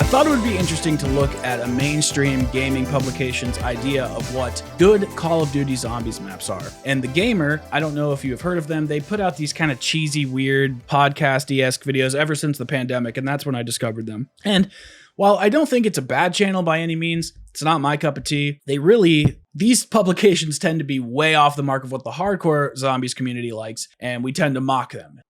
thought it would be interesting to look at a mainstream gaming publication's idea of what good Call of Duty Zombies maps are. And The Gamer, I don't know if you have heard of them, they put out these kind of cheesy, weird, podcasty-esque videos ever since the pandemic, and that's when I discovered them. And while I don't think it's a bad channel by any means, it's not my cup of tea. These publications tend to be way off the mark of what the hardcore zombies community likes, and we tend to mock them.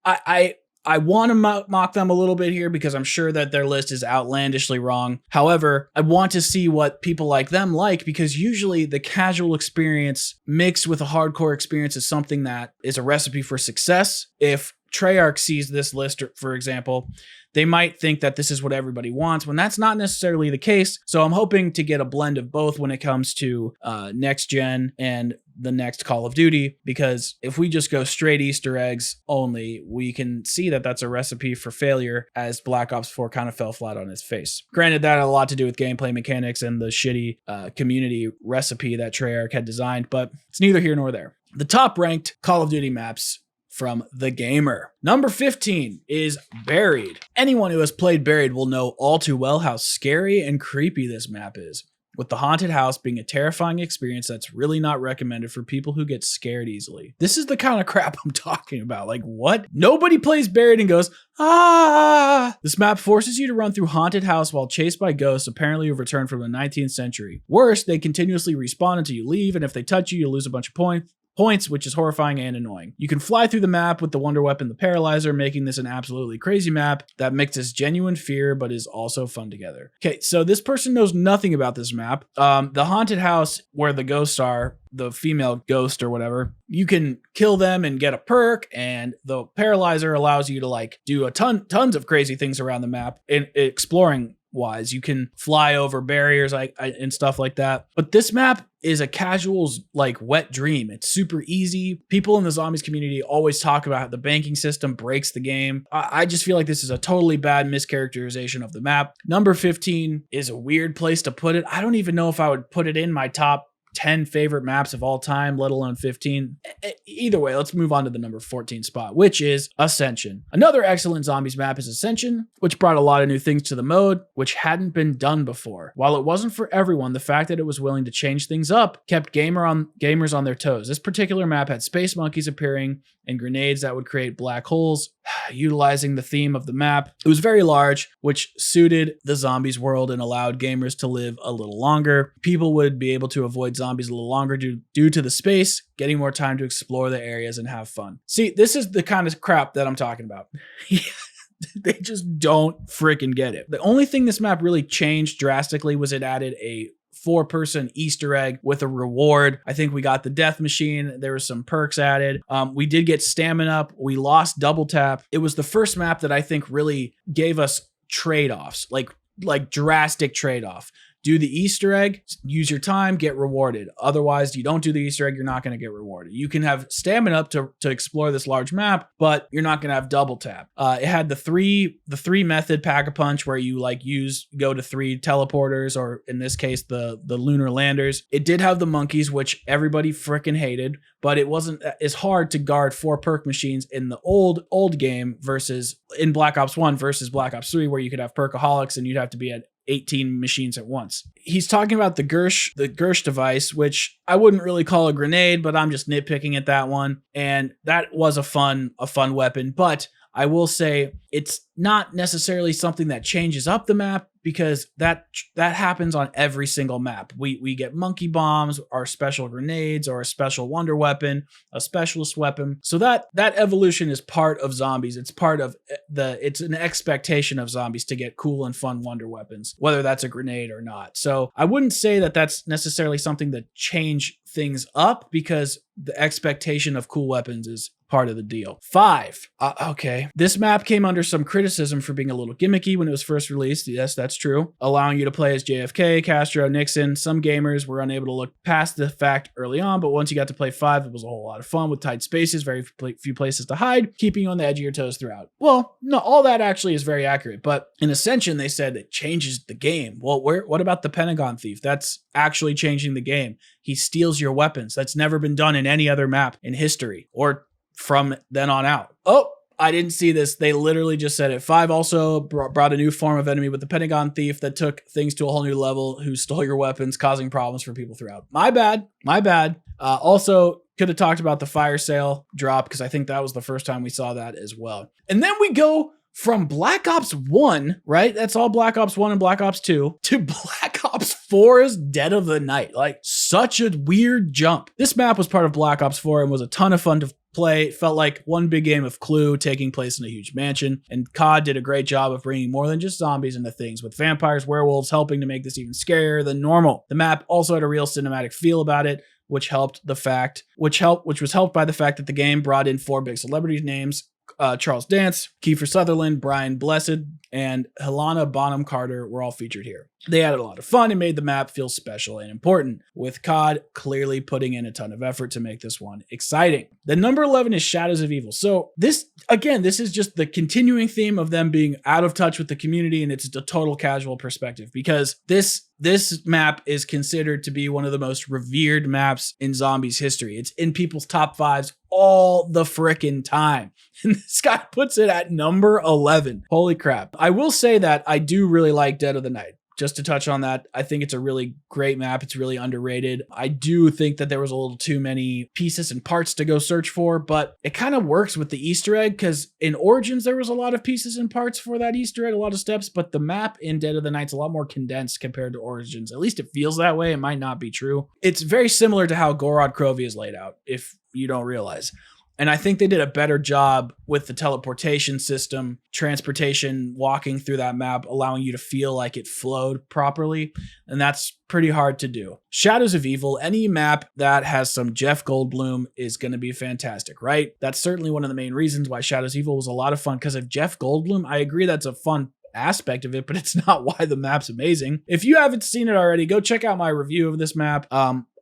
I want to mock them a little bit here because I'm sure that their list is outlandishly wrong. However, I want to see what people like them like, because usually the casual experience mixed with a hardcore experience is something that is a recipe for success. If Treyarch sees this list, for example, they might think that this is what everybody wants, when that's not necessarily the case. So I'm hoping to get a blend of both when it comes to next gen and the next Call of Duty, because if we just go straight Easter eggs only, we can see that that's a recipe for failure, as Black Ops 4 kind of fell flat on its face. Granted, that had a lot to do with gameplay mechanics and the shitty community recipe that Treyarch had designed, but it's neither here nor there. The top ranked Call of Duty maps from The Gamer. Number 15 is Buried. Anyone who has played Buried will know all too well how scary and creepy this map is, with the haunted house being a terrifying experience that's really not recommended for people who get scared easily. This is the kind of crap I'm talking about. Like, what? Nobody plays Buried and goes, ah! This map forces you to run through haunted house while chased by ghosts, apparently who've returned from the 19th century. Worse, they continuously respawn until you leave, and if they touch you, you lose a bunch of points, which is horrifying and annoying. You can fly through the map with the wonder weapon, the Paralyzer, making this an absolutely crazy map that mixes genuine fear but is also fun together. Okay, so this person knows nothing about this map. The haunted house where the ghosts are, the female ghost or whatever, you can kill them and get a perk, and the Paralyzer allows you to like do tons of crazy things around the map in exploring wise. You can fly over barriers and stuff like that. But this map is a casual's like wet dream. It's super easy. People in the zombies community always talk about how the banking system breaks the game. I just feel like this is a totally bad mischaracterization of the map. Number 15 is a weird place to put it. I don't even know if I would put it in my top 10 favorite maps of all time, let alone 15. Either way, let's move on to the number 14 spot, which is Ascension. Another excellent zombies map is Ascension, which brought a lot of new things to the mode, which hadn't been done before. While it wasn't for everyone, the fact that it was willing to change things up kept gamers on their toes. This particular map had space monkeys appearing and grenades that would create black holes, utilizing the theme of the map. It was very large, which suited the zombies world and allowed gamers to live a little longer. People would be able to avoid zombies a little longer due to the space, getting more time to explore the areas and have fun. See, this is the kind of crap that I'm talking about. They just don't freaking get it. The only thing this map really changed drastically was it added a 4-person Easter egg with a reward. I think we got the death machine. There were some perks added. We did get stamina up. We lost double tap. It was the first map that I think really gave us trade-offs, like drastic trade-off. Do the Easter egg, use your time, get rewarded. Otherwise, you don't do the Easter egg, you're not going to get rewarded. You can have stamina up to explore this large map, but you're not going to have double tap. It had the three method pack-a-punch where you go to 3 teleporters, or in this case, the lunar landers. It did have the monkeys, which everybody freaking hated, but it wasn't as hard to guard 4 perk machines in the old game versus in Black Ops 1 versus Black Ops 3, where you could have perkaholics and you'd have to be at 18 machines at once. He's talking about the Gersh device, which I wouldn't really call a grenade, but I'm just nitpicking at that one. And that was a fun weapon, but I will say it's not necessarily something that changes up the map, because that happens on every single map. We get monkey bombs, our special grenades, or a special wonder weapon, a specialist weapon. So that evolution is part of zombies. It's part of it's an expectation of zombies to get cool and fun wonder weapons, whether that's a grenade or not. So I wouldn't say that that's necessarily something that change things up, because the expectation of cool weapons is part of the deal. 5. Okay. This map came under some criticism for being a little gimmicky when it was first released. Yes, that's true. Allowing you to play as JFK, Castro, Nixon. Some gamers were unable to look past the fact early on, but once you got to play 5, it was a whole lot of fun with tight spaces, very few places to hide, keeping you on the edge of your toes throughout. Well, no, all that actually is very accurate, but in Ascension, they said it changes the game. Well, what about the Pentagon Thief? That's actually changing the game. He steals your weapons. That's never been done in any other map in history or from then on out. Oh, I didn't see this. They literally just said it. 5 also brought a new form of enemy with the Pentagon Thief that took things to a whole new level, who stole your weapons, causing problems for people throughout. My bad. Also, could have talked about the fire sale drop, because I think that was the first time we saw that as well. And then we go from Black Ops 1, right? That's all Black Ops 1 and Black Ops 2, to Black Ops 4's Dead of the Night. Like, such a weird jump. This map was part of Black Ops 4 and was a ton of fun to play. It felt like one big game of Clue taking place in a huge mansion, and COD did a great job of bringing more than just zombies into things, with vampires, werewolves, helping to make this even scarier than normal. The map also had a real cinematic feel about it, which was helped by the fact that the game brought in 4 big celebrity names. Charles Dance, Kiefer Sutherland, Brian Blessed, and Helena Bonham Carter were all featured here. They added a lot of fun and made the map feel special and important, with COD clearly putting in a ton of effort to make this one exciting. The number 11 is Shadows of Evil. So this is just the continuing theme of them being out of touch with the community, and it's a total casual perspective, because this map is considered to be one of the most revered maps in zombies history. It's in people's top 5s all the frickin' time. And this guy puts it at number 11. Holy crap. I will say that I do really like Dead of the Night. Just to touch on that, I think it's a really great map. It's really underrated. I do think that there was a little too many pieces and parts to go search for, but it kind of works with the Easter egg, because in Origins, there was a lot of pieces and parts for that Easter egg, a lot of steps, but the map in Dead of the Night's a lot more condensed compared to Origins. At least it feels that way. It might not be true. It's very similar to how Gorod Krovi is laid out, if you don't realize. And I think they did a better job with the teleportation system, transportation, walking through that map, allowing you to feel like it flowed properly. And that's pretty hard to do. Shadows of Evil, any map that has some Jeff Goldblum is going to be fantastic, right? That's certainly one of the main reasons why Shadows of Evil was a lot of fun, because of Jeff Goldblum. I agree that's a fun aspect of it, but it's not why the map's amazing. If you haven't seen it already, go check out my review of this map.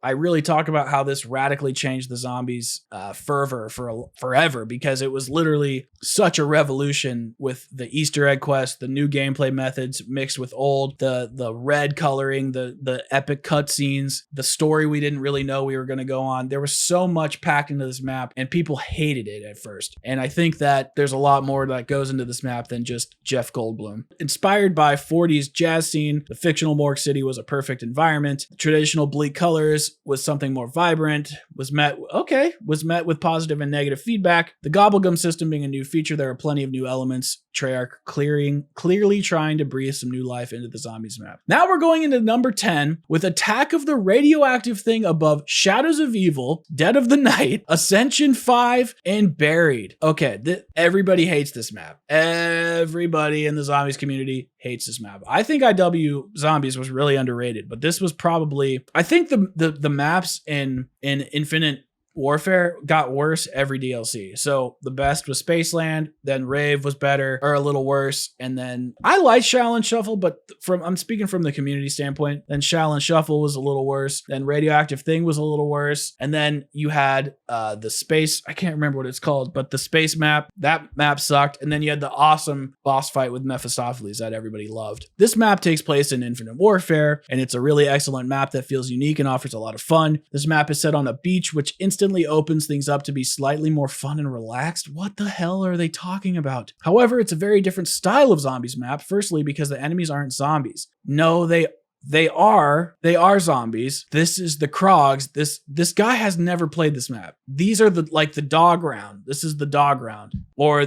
I really talk about how this radically changed the zombies fervor for forever, because it was literally such a revolution with the Easter egg quest, the new gameplay methods mixed with old, the red coloring, the epic cutscenes, the story we didn't really know we were going to go on. There was so much packed into this map, and people hated it at first. And I think that there's a lot more that goes into this map than just Jeff Goldblum. Inspired by 40s jazz scene, the fictional Morgue City was a perfect environment. The traditional bleak colors was something more vibrant, was met with positive and negative feedback. The Gobblegum system being a new feature, there are plenty of new elements. Treyarch clearly trying to breathe some new life into the zombies map. Now we're going into number 10 with Attack of the Radioactive Thing above Shadows of Evil, Dead of the Night, Ascension 5, and Buried. Okay, everybody hates this map. Everybody in the zombies community hates this map. I think IW Zombies was really underrated, but this was probably, I think the maps in Infinite Warfare got worse every DLC. So the best was Spaceland, then Rave was better or a little worse, and then I like Shaolin Shuffle, but I'm speaking from the community standpoint. Then Shaolin Shuffle was a little worse, then Radioactive Thing was a little worse, and then you had the space, I can't remember what it's called, but the space map, that map sucked, and then you had the awesome boss fight with Mephistopheles that everybody loved. This map takes place in Infinite Warfare, and it's a really excellent map that feels unique and offers a lot of fun. This map is set on a beach, which instantly opens things up to be slightly more fun and relaxed. What the hell are they talking about? However, it's a very different style of zombies map. Firstly, because the enemies aren't zombies. No, they are zombies. This is the Krogs. This guy has never played this map. These are the dog round. This is the dog round. Or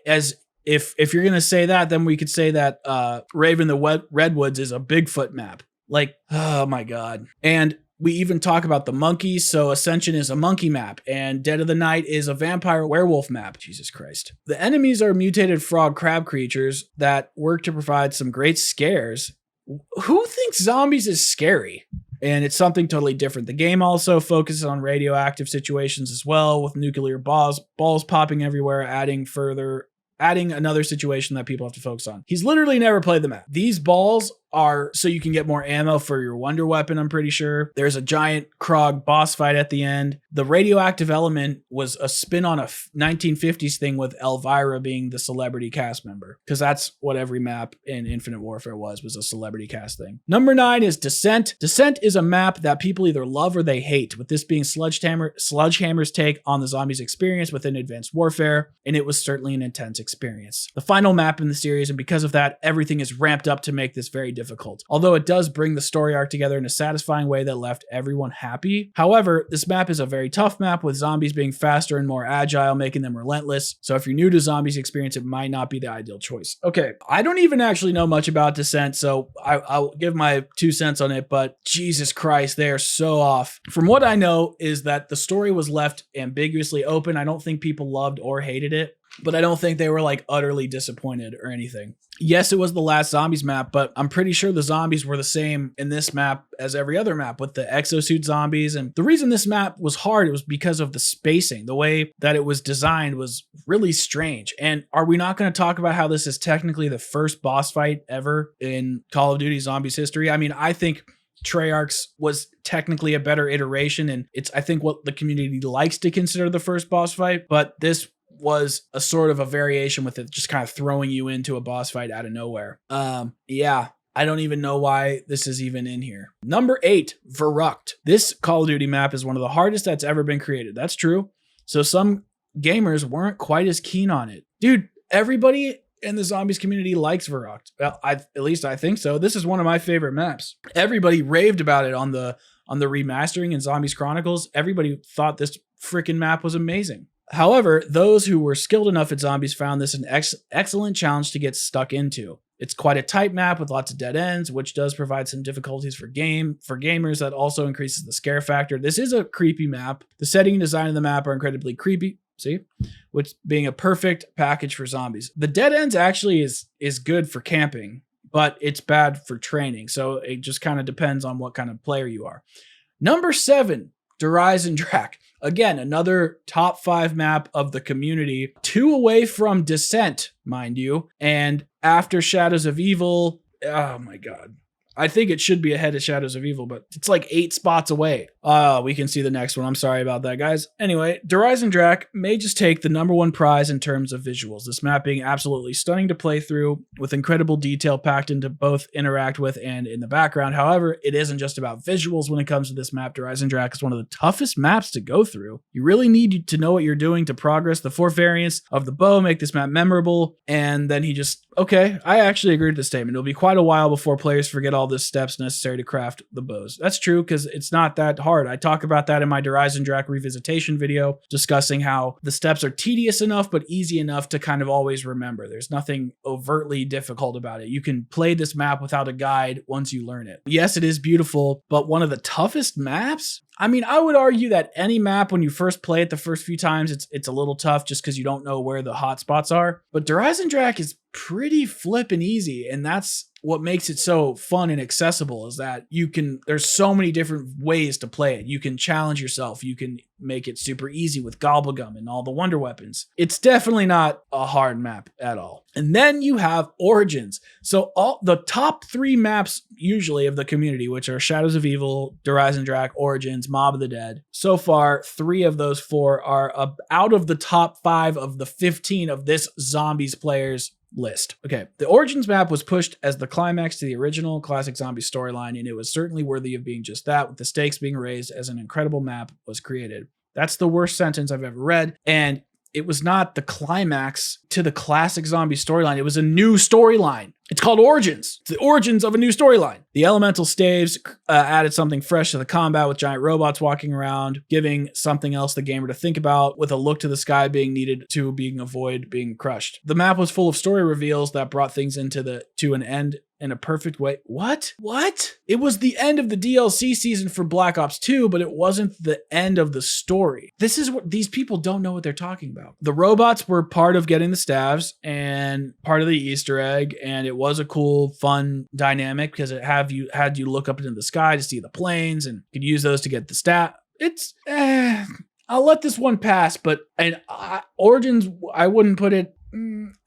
as if you're gonna say that, then we could say that Raven the Redwoods is a Bigfoot map. Like, oh my god. And we even talk about the monkeys, so Ascension is a monkey map, and Dead of the Night is a vampire werewolf map. Jesus Christ. The enemies are mutated frog crab creatures that work to provide some great scares. Who thinks zombies is scary? And it's something totally different. The game also focuses on radioactive situations as well, with nuclear balls popping everywhere, adding another situation that people have to focus on. He's literally never played the map. These balls are so you can get more ammo for your wonder weapon, I'm pretty sure. There's a giant Krog boss fight at the end. The radioactive element was a spin on a 1950s thing with Elvira being the celebrity cast member, because that's what every map in Infinite Warfare was a celebrity cast thing. Number 9 is Descent. Descent is a map that people either love or they hate, with this being Sledgehammer's take on the zombies experience within Advanced Warfare, and it was certainly an intense experience. The final map in the series, and because of that, everything is ramped up to make this very difficult. Although it does bring the story arc together in a satisfying way that left everyone happy. However, this map is a very tough map, with zombies being faster and more agile, making them relentless. So if you're new to zombies experience, it might not be the ideal choice. Okay, I don't even actually know much about Descent, so I'll give my 2 cents on it, but Jesus Christ, they are so off. From what I know is that the story was left ambiguously open. I don't think people loved or hated it, but I don't think they were like utterly disappointed or anything. Yes, it was the last zombies map, but I'm pretty sure the zombies were the same in this map as every other map with the exosuit zombies. And the reason this map was hard, it was because of the spacing. The way that it was designed was really strange. And are we not going to talk about how this is technically the first boss fight ever in Call of Duty Zombies history? I mean, I think Treyarch's was technically a better iteration, and it's, I think, what the community likes to consider the first boss fight, but this was a sort of a variation with it just kind of throwing you into a boss fight out of nowhere. Yeah, I don't even know why this is even in here. Number 8, Verrucht. This Call of Duty map is one of the hardest that's ever been created. That's true. So some gamers weren't quite as keen on it. Dude, everybody in the zombies community likes Verrucht. Well, at least I think so. This is one of my favorite maps. Everybody raved about it on the remastering in Zombies Chronicles. Everybody thought this freaking map was amazing. However, those who were skilled enough at zombies found this an excellent challenge to get stuck into. It's quite a tight map with lots of dead ends, which does provide some difficulties for gamers. That also increases the scare factor. This is a creepy map. The setting and design of the map are incredibly creepy. See, which being a perfect package for zombies. The dead ends actually is good for camping, but it's bad for training. So it just kind of depends on what kind of player you are. Number 7, Horizon Drac. Again, another top 5 map of the community, 2 away from Descent, mind you, and after Shadows of Evil. Oh my God. I think it should be ahead of Shadows of Evil, but it's like 8 spots away. We can see the next one. I'm sorry about that, guys. Anyway, Horizon Drac may just take the number 1 prize in terms of visuals. This map being absolutely stunning to play through, with incredible detail packed into both interact with and in the background. However, it isn't just about visuals when it comes to this map. Horizon Drac is one of the toughest maps to go through. You really need to know what you're doing to progress. The 4 variants of the bow make this map memorable, and then he just, okay, I actually agree with the statement. It'll be quite a while before players forget all the steps necessary to craft the bows. That's true, because it's not that hard. I talk about that in my Horizon Drac revisitation video, discussing how the steps are tedious enough but easy enough to kind of always remember. There's nothing overtly difficult about it. You can play this map without a guide once you learn it. Yes, it is beautiful, but one of the toughest maps? I mean, I would argue that any map, when you first play it the first few times, it's a little tough just because you don't know where the hot spots are. But Horizon Drac is pretty flippin' easy, and that's what makes it so fun and accessible, is that there's so many different ways to play it. You can challenge yourself. You can make it super easy with Gobblegum and all the wonder weapons. It's definitely not a hard map at all. And then you have Origins. So all the top 3 maps usually of the community, which are Shadows of Evil, Horizon Drac, Origins, Mob of the Dead. So far, 3 of those 4 are out of the top 5 of the 15 of this zombies players list. Okay, the Origins map was pushed as the climax to the original classic zombie storyline, and it was certainly worthy of being just that, with the stakes being raised as an incredible map was created. That's the worst sentence I've ever read, and it was not the climax to the classic zombie storyline. It was a new storyline. It's called Origins. It's the origins of a new storyline. The elemental staves added something fresh to the combat, with giant robots walking around, giving something else the gamer to think about, with a look to the sky being needed to avoid being crushed. The map was full of story reveals that brought things to an end in a perfect way. What? It was the end of the DLC season for Black Ops 2, but it wasn't the end of the story. This is what these people don't know what they're talking about. The robots were part of getting the staves and part of the Easter egg, and it was a cool, fun dynamic because it had you look up into the sky to see the planes and could use those to get the stat. I'll let this one pass, but Origins, I wouldn't put it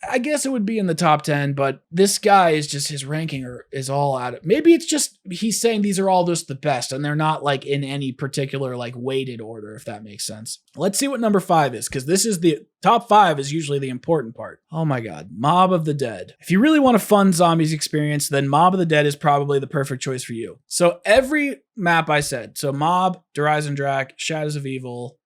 I guess it would be in the top 10, but this guy is just, his ranking is all out of, maybe it's just, he's saying these are all just the best and they're not like in any particular like weighted order, if that makes sense. Let's see what number 5 is, because this is the top 5 is usually the important part. Oh my God, Mob of the Dead. If you really want a fun zombies experience, then Mob of the Dead is probably the perfect choice for you. So every map I said, so Mob, Horizon Drac, Shadows of Evil,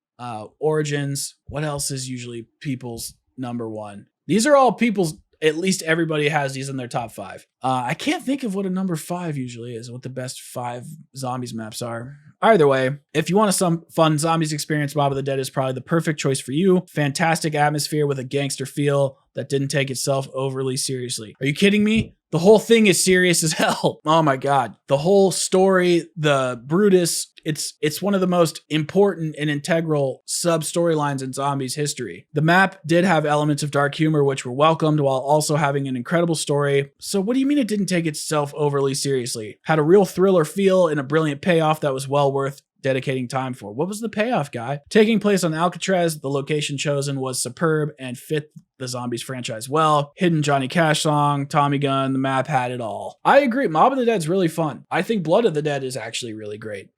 Origins, what else is usually people's number 1? These are all people's, at least everybody has these in their top 5. I can't think of what a number 5 usually is, what the best 5 zombies maps are. Either way, if you want some fun zombies experience, Mob of the Dead is probably the perfect choice for you. Fantastic atmosphere with a gangster feel that didn't take itself overly seriously. Are you kidding me? The whole thing is serious as hell. Oh my God. The whole story, the Brutus, it's one of the most important and integral sub-storylines in zombies history. The map did have elements of dark humor, which were welcomed, while also having an incredible story. So what do you mean it didn't take itself overly seriously? Had a real thriller feel and a brilliant payoff that was well worth dedicating time for. What was the payoff, guy? Taking place on Alcatraz, the location chosen was superb and fit the Zombies franchise well. Hidden Johnny Cash song, Tommy gun, the map had it all. I agree, Mob of the Dead's really fun. I think Blood of the Dead is actually really great.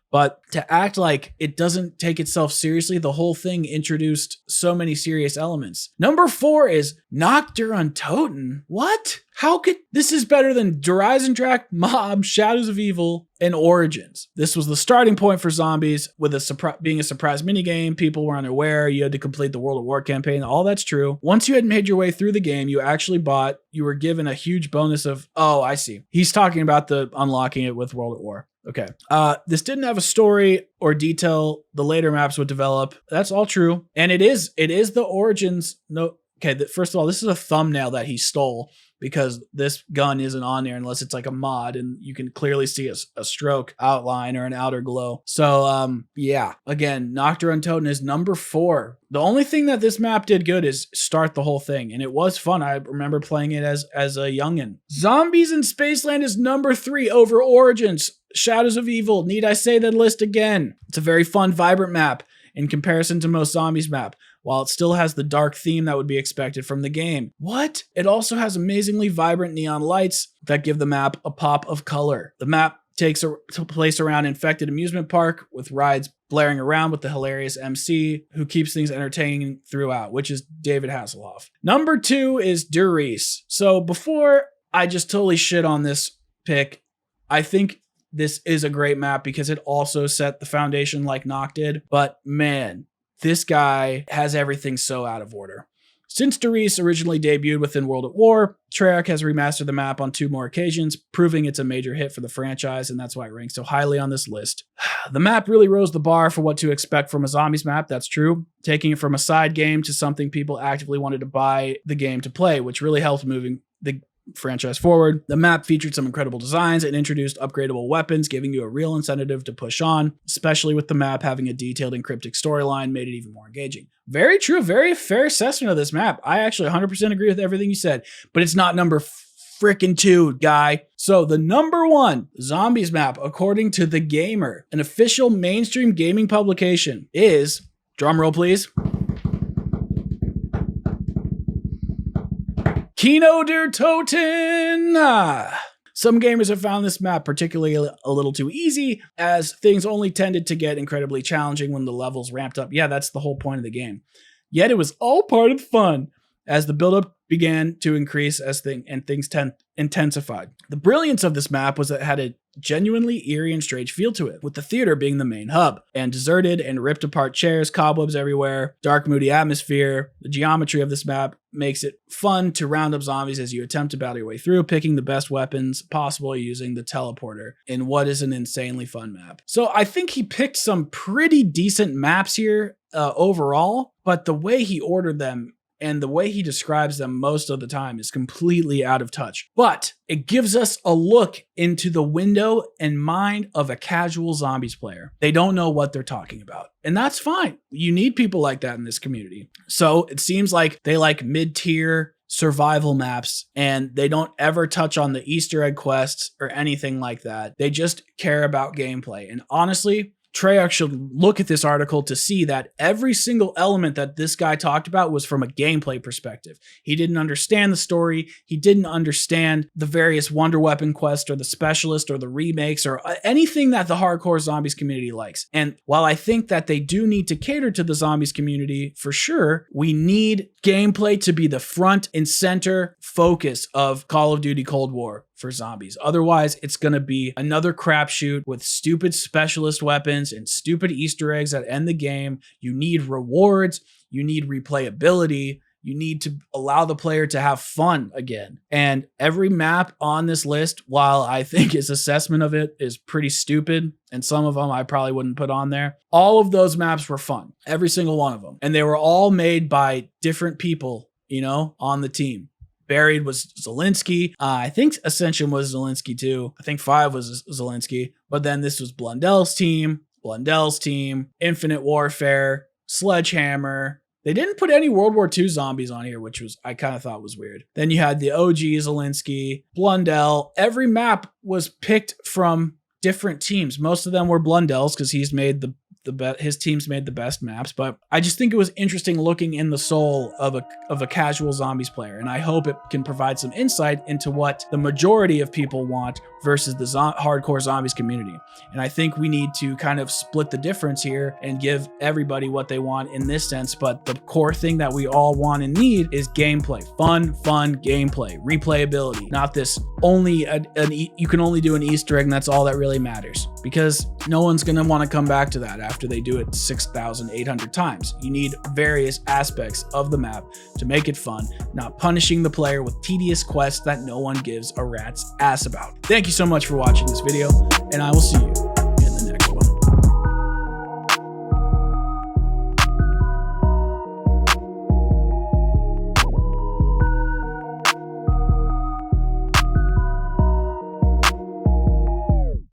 But to act like it doesn't take itself seriously, the whole thing introduced so many serious elements. Number 4 is Noctur Untoten. What? How could this is better than Horizon Drac, Mob, Shadows of Evil, and Origins. This was the starting point for zombies, with being a surprise minigame. People were unaware. You had to complete the World of War campaign. All that's true. Once you had made your way through the game, you were given a huge bonus of, oh, I see. He's talking about the unlocking it with World at War. Okay. This didn't have a story or detail the later maps would develop. That's all true. And it is the Origins. No. Okay. First of all, this is a thumbnail that he stole, because this gun isn't on there unless it's like a mod, and you can clearly see a stroke outline or an outer glow. So, yeah, again, Noctur Untoten is number 4. The only thing that this map did good is start the whole thing, and it was fun. I remember playing it as a youngin'. Zombies in Spaceland is number 3 over Origins. Shadows of Evil, need I say that list again? It's a very fun, vibrant map in comparison to most zombies map, while it still has the dark theme that would be expected from the game. What? It also has amazingly vibrant neon lights that give the map a pop of color. The map takes place around infected amusement park, with rides blaring around with the hilarious MC who keeps things entertaining throughout, which is David Hasselhoff. Number 2 is Der Riese. So before I just totally shit on this pick, I think this is a great map because it also set the foundation like Noct did. But man, this guy has everything so out of order. Since Der Riese originally debuted within World at War, Treyarch has remastered the map on 2 more occasions, proving it's a major hit for the franchise, and that's why it ranks so highly on this list. The map really rose the bar for what to expect from a zombies map, that's true, taking it from a side game to something people actively wanted to buy the game to play, which really helped moving the franchise forward. The map featured some incredible designs and introduced upgradable weapons, giving you a real incentive to push on, especially with the map having a detailed and cryptic storyline, made it even more engaging. Very true, very fair assessment of this map. I actually 100% agree with everything you said, but it's not number frickin' 2, guy. So the number 1 zombies map, according to The Gamer, an official mainstream gaming publication, is, drumroll please, Kino der Toten. Some gamers have found this map particularly a little too easy, as things only tended to get incredibly challenging when the levels ramped up. Yeah, that's the whole point of the game. Yet it was all part of the fun, as the buildup began to increase things intensified. The brilliance of this map was that it had a genuinely eerie and strange feel to it, with the theater being the main hub, and deserted and ripped apart chairs, cobwebs everywhere, dark moody atmosphere. The geometry of this map makes it fun to round up zombies as you attempt to battle your way through, picking the best weapons possible using the teleporter in what is an insanely fun map. So I think he picked some pretty decent maps here overall, but the way he ordered them and the way he describes them most of the time is completely out of touch. But it gives us a look into the window and mind of a casual zombies player. They don't know what they're talking about. And that's fine. You need people like that in this community. So it seems like they like mid-tier survival maps, and they don't ever touch on the Easter egg quests or anything like that. They just care about gameplay. And honestly, Treyarch should look at this article to see that every single element that this guy talked about was from a gameplay perspective. He didn't understand the story. He didn't understand the various Wonder Weapon quests or the specialist or the remakes or anything that the hardcore zombies community likes. And while I think that they do need to cater to the zombies community for sure, we need gameplay to be the front and center focus of Call of Duty Cold War for zombies. Otherwise, it's going to be another crapshoot with stupid specialist weapons and stupid Easter eggs that end the game. You need rewards. You need replayability. You need to allow the player to have fun again. And every map on this list, while I think his assessment of it is pretty stupid, and some of them I probably wouldn't put on there, all of those maps were fun. Every single one of them. And they were all made by different people, you know, on the team. Buried was Zelensky. I think Ascension was Zelensky too. I think 5 was Zelensky. But then this was Blundell's team, Infinite Warfare, Sledgehammer. They didn't put any World War II zombies on here, which was I kind of thought was weird. Then you had the OG Zelensky, Blundell. Every map was picked from different teams. Most of them were Blundell's because he's made his team's made the best maps, but I just think it was interesting looking in the soul of a casual zombies player, and I hope it can provide some insight into what the majority of people want versus the hardcore zombies community. And I think we need to kind of split the difference here and give everybody what they want in this sense, but the core thing that we all want and need is gameplay. Fun gameplay, replayability, not this you can only do an Easter egg and that's all that really matters, because no one's going to want to come back to that after they do it 6,800 times. You need various aspects of the map to make it fun, not punishing the player with tedious quests that no one gives a rat's ass about. Thank you so much for watching this video, and I will see you